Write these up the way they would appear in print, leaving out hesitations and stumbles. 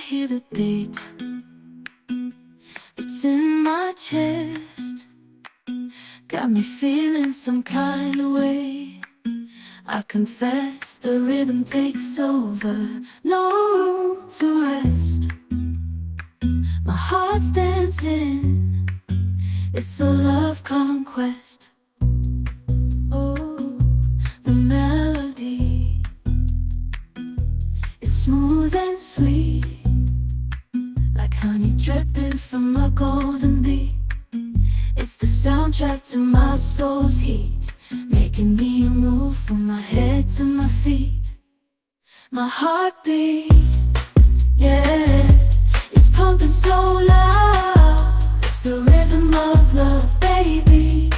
hear the beat, it's in my chest, got me feeling some kind of way. I confess the rhythm takes over, no room to rest. My heart's dancing, it's a love conquest. Oh, the melody, it's smooth and sweet, like honey dripping from a golden bee. It's the soundtrack to my soul's heat, making me move from my head to my feet. My heartbeat, yeah, it's pumping so loud. It's the rhythm of love, baby,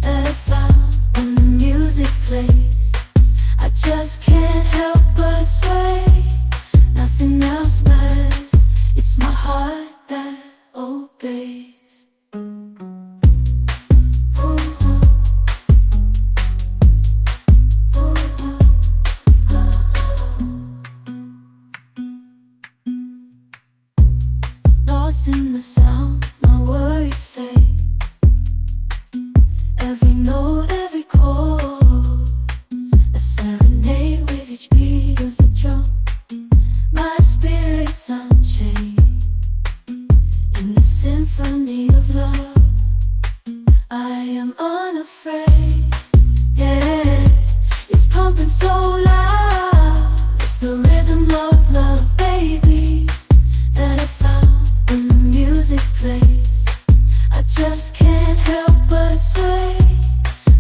that I found when the music plays. I just can't help but sway, nothing else matters. It's my heart that obeys. Lost in the sound, my worries fade. Every note, every chord, a serenade with each beat of the drum. My spirit's unchained in the symphony of love. I am unafraid, yeah, it's pumping so loud. It's the rhythm of love, baby, that I found when the music plays. I just can't help but sway,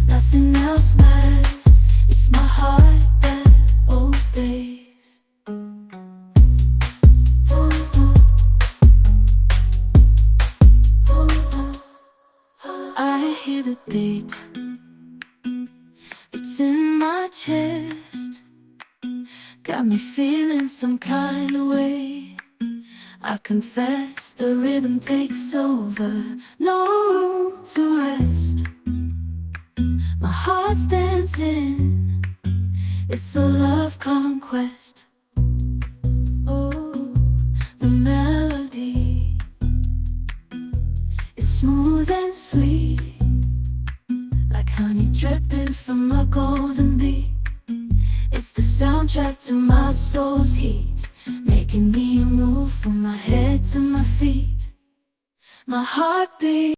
nothing else matters. It's my heart that obeys. I hear the beat, it's in my chest, got me feeling some kind of way. I confess the rhythm takes over, no room to rest. My heart's dancing, it's a love conquest. Oh, the melody, it's smooth and sweet, like honey dripping from a golden bee. It's the soundtrack to my soul's heat, making me move from my head to my feet. My heartbeat.